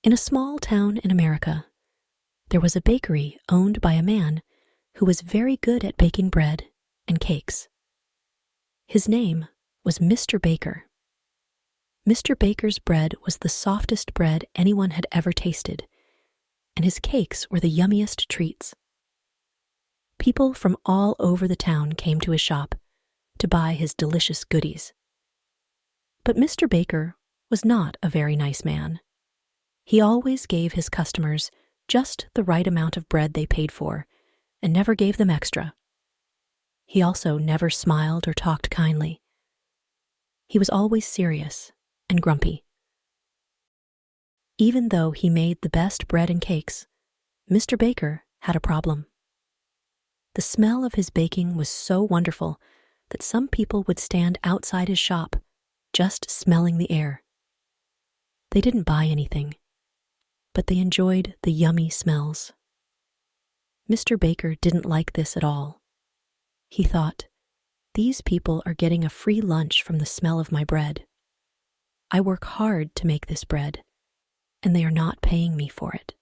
In a small town in America, there was a bakery owned by a man who was very good at baking bread and cakes. His name was Mr. Baker. Mr. Baker's bread was the softest bread anyone had ever tasted, and his cakes were the yummiest treats. People from all over the town came to his shop to buy his delicious goodies. But Mr. Baker was not a very nice man. He always gave his customers just the right amount of bread they paid for and never gave them extra. He also never smiled or talked kindly. He was always serious and grumpy. Even though he made the best bread and cakes, Mr. Baker had a problem. The smell of his baking was so wonderful that some people would stand outside his shop just smelling the air. They didn't buy anything, but they enjoyed the yummy smells. Mr. Baker didn't like this at all. He thought, "These people are getting a free lunch from the smell of my bread. I work hard to make this bread, and they are not paying me for it."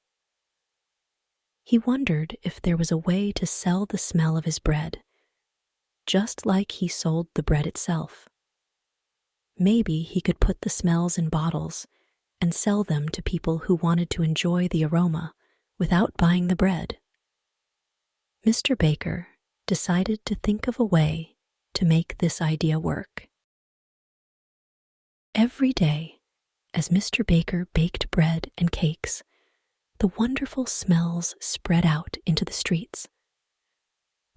He wondered if there was a way to sell the smell of his bread, just like he sold the bread itself. Maybe he could put the smells in bottles and sell them to people who wanted to enjoy the aroma without buying the bread. Mr. Baker decided to think of a way to make this idea work. Every day, as Mr. Baker baked bread and cakes, the wonderful smells spread out into the streets.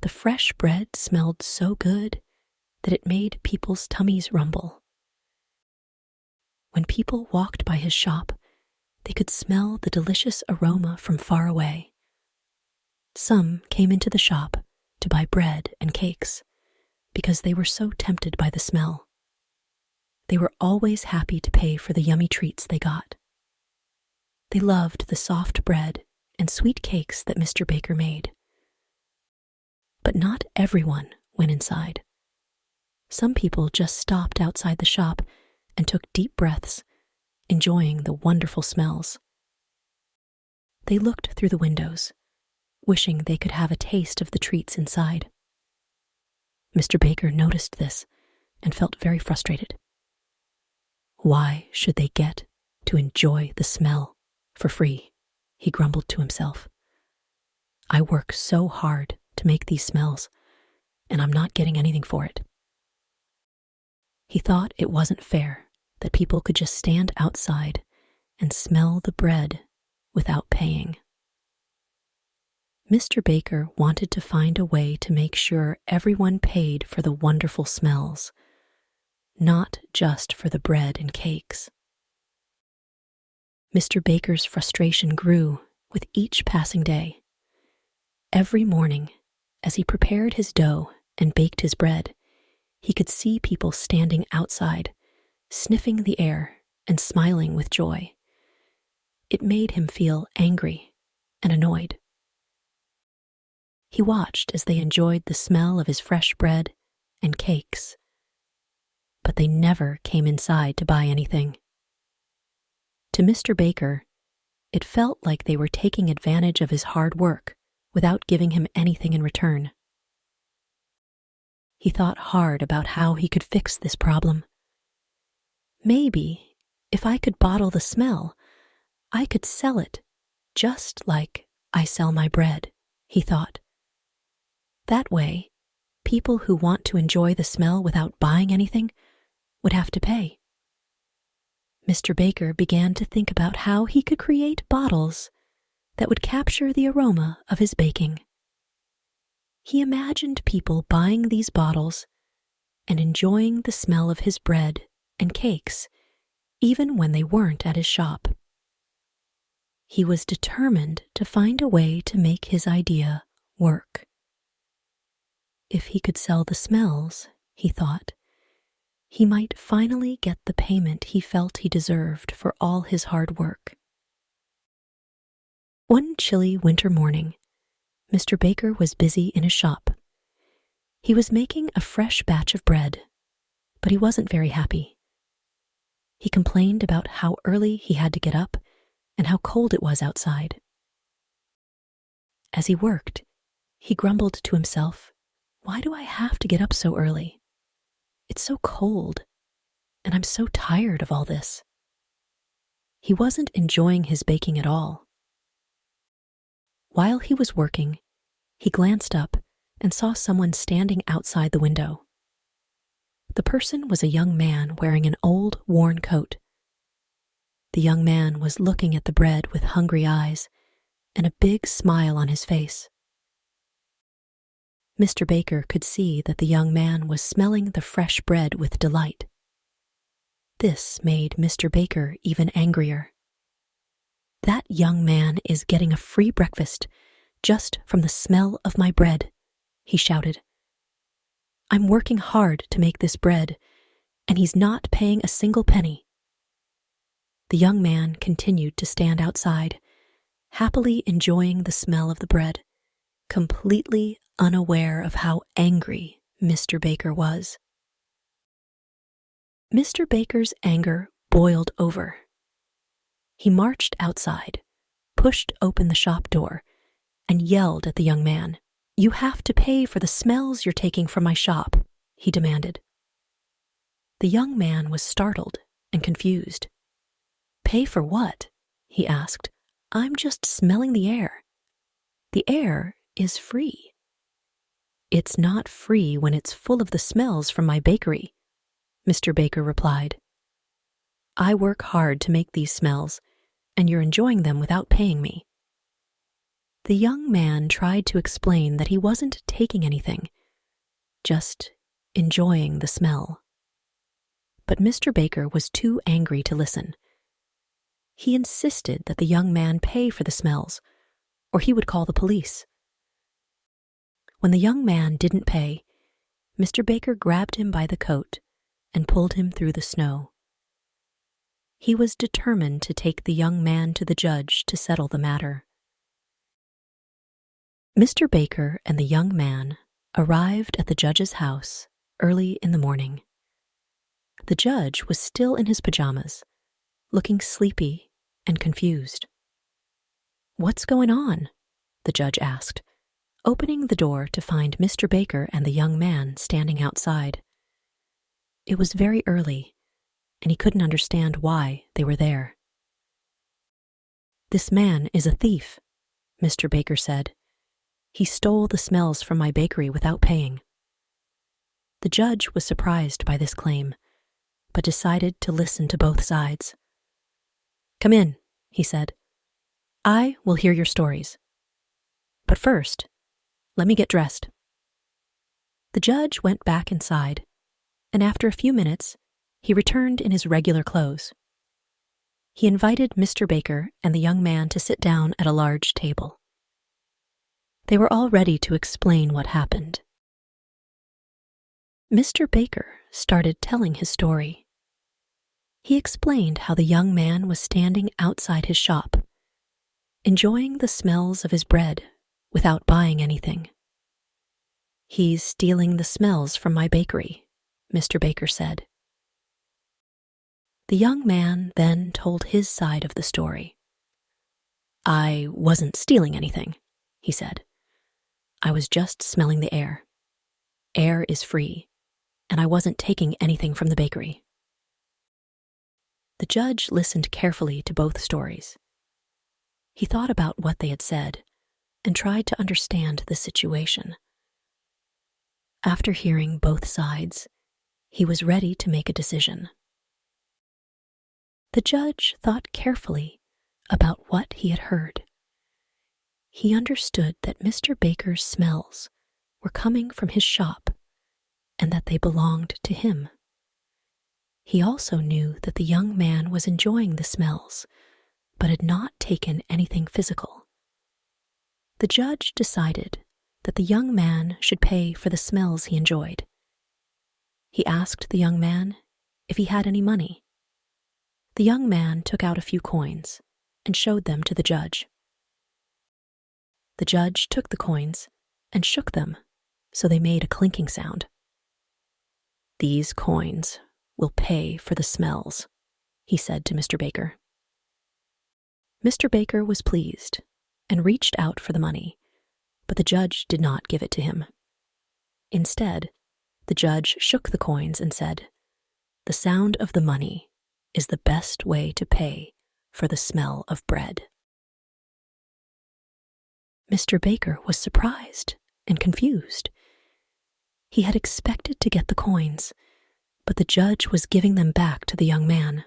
The fresh bread smelled so good that it made people's tummies rumble. When people walked by his shop, they could smell the delicious aroma from far away. Some came into the shop to buy bread and cakes because they were so tempted by the smell. They were always happy to pay for the yummy treats they got. They loved the soft bread and sweet cakes that Mr. Baker made. But not everyone went inside. Some people just stopped outside the shop and took deep breaths, enjoying the wonderful smells. They looked through the windows, wishing they could have a taste of the treats inside. Mr. Baker noticed this and felt very frustrated. Why should they get to enjoy the smell for free? He grumbled to himself. I work so hard to make these smells, and I'm not getting anything for it. He thought it wasn't fair that people could just stand outside and smell the bread without paying. Mr. Baker wanted to find a way to make sure everyone paid for the wonderful smells, not just for the bread and cakes. Mr. Baker's frustration grew with each passing day. Every morning, as he prepared his dough and baked his bread, he could see people standing outside, sniffing the air and smiling with joy. It made him feel angry and annoyed. He watched as they enjoyed the smell of his fresh bread and cakes, but they never came inside to buy anything. To Mr. Baker, it felt like they were taking advantage of his hard work without giving him anything in return. He thought hard about how he could fix this problem. Maybe, if I could bottle the smell, I could sell it just like I sell my bread, he thought. That way, people who want to enjoy the smell without buying anything would have to pay. Mr. Baker began to think about how he could create bottles that would capture the aroma of his baking. He imagined people buying these bottles and enjoying the smell of his bread and cakes, even when they weren't at his shop. He was determined to find a way to make his idea work. If he could sell the smells, he thought, he might finally get the payment he felt he deserved for all his hard work. One chilly winter morning, Mr. Baker was busy in his shop. He was making a fresh batch of bread, but he wasn't very happy. He complained about how early he had to get up and how cold it was outside. As he worked, he grumbled to himself, "Why do I have to get up so early? It's so cold, and I'm so tired of all this." He wasn't enjoying his baking at all. While he was working, he glanced up and saw someone standing outside the window. The person was a young man wearing an old, worn coat. The young man was looking at the bread with hungry eyes and a big smile on his face. Mr. Baker could see that the young man was smelling the fresh bread with delight. This made Mr. Baker even angrier. "That young man is getting a free breakfast just from the smell of my bread," he shouted. "I'm working hard to make this bread, and he's not paying a single penny." The young man continued to stand outside, happily enjoying the smell of the bread, completely unaware of how angry Mr. Baker was. Mr. Baker's anger boiled over. He marched outside, pushed open the shop door, and yelled at the young man. "You have to pay for the smells you're taking from my shop," he demanded. The young man was startled and confused. "Pay for what?" he asked. "I'm just smelling the air. The air is free." "It's not free when it's full of the smells from my bakery," Mr. Baker replied. "I work hard to make these smells, and you're enjoying them without paying me." The young man tried to explain that he wasn't taking anything, just enjoying the smell. But Mr. Baker was too angry to listen. He insisted that the young man pay for the smells, or he would call the police. When the young man didn't pay, Mr. Baker grabbed him by the coat and pulled him through the snow. He was determined to take the young man to the judge to settle the matter. Mr. Baker and the young man arrived at the judge's house early in the morning. The judge was still in his pajamas, looking sleepy and confused. "What's going on?" the judge asked, opening the door to find Mr. Baker and the young man standing outside. It was very early, and he couldn't understand why they were there. "This man is a thief," Mr. Baker said. "He stole the smells from my bakery without paying." The judge was surprised by this claim, but decided to listen to both sides. "Come in," he said. "I will hear your stories. But first, let me get dressed." The judge went back inside, and after a few minutes, he returned in his regular clothes. He invited Mr. Baker and the young man to sit down at a large table. They were all ready to explain what happened. Mr. Baker started telling his story. He explained how the young man was standing outside his shop, enjoying the smells of his bread without buying anything. "He's stealing the smells from my bakery," Mr. Baker said. The young man then told his side of the story. "I wasn't stealing anything," he said. "I was just smelling the air. Air is free, and I wasn't taking anything from the bakery." The judge listened carefully to both stories. He thought about what they had said and tried to understand the situation. After hearing both sides, he was ready to make a decision. The judge thought carefully about what he had heard. He understood that Mr. Baker's smells were coming from his shop and that they belonged to him. He also knew that the young man was enjoying the smells, but had not taken anything physical. The judge decided that the young man should pay for the smells he enjoyed. He asked the young man if he had any money. The young man took out a few coins and showed them to the judge. The judge took the coins and shook them so they made a clinking sound. "These coins will pay for the smells," he said to Mr. Baker. Mr. Baker was pleased and reached out for the money, but the judge did not give it to him. Instead, the judge shook the coins and said, "The sound of the money is the best way to pay for the smell of bread." Mr. Baker was surprised and confused. He had expected to get the coins, but the judge was giving them back to the young man.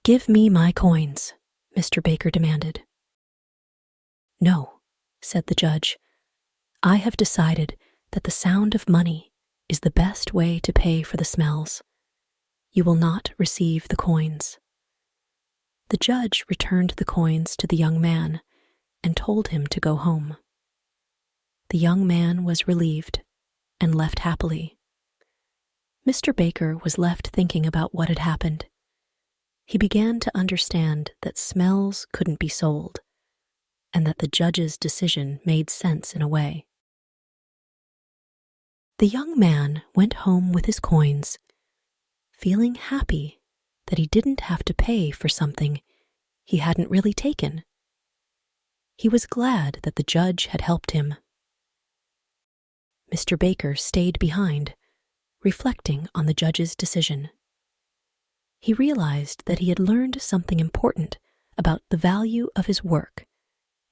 "Give me my coins," Mr. Baker demanded. "No," said the judge. "I have decided that the sound of money is the best way to pay for the smells. You will not receive the coins." The judge returned the coins to the young man and told him to go home. The young man was relieved and left happily. Mr. Baker was left thinking about what had happened. He began to understand that smells couldn't be sold, and that the judge's decision made sense in a way. The young man went home with his coins, feeling happy that he didn't have to pay for something he hadn't really taken. He was glad that the judge had helped him. Mr. Baker stayed behind, reflecting on the judge's decision. He realized that he had learned something important about the value of his work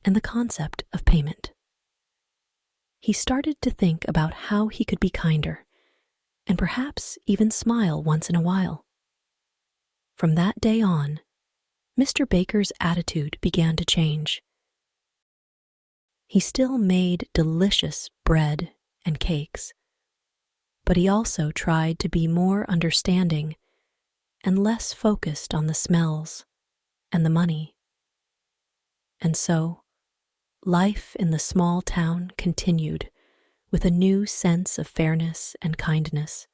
and the concept of payment. He started to think about how he could be kinder and perhaps even smile once in a while. From that day on, Mr. Baker's attitude began to change. He still made delicious bread and cakes, but he also tried to be more understanding and less focused on the smells and the money. And so, life in the small town continued with a new sense of fairness and kindness.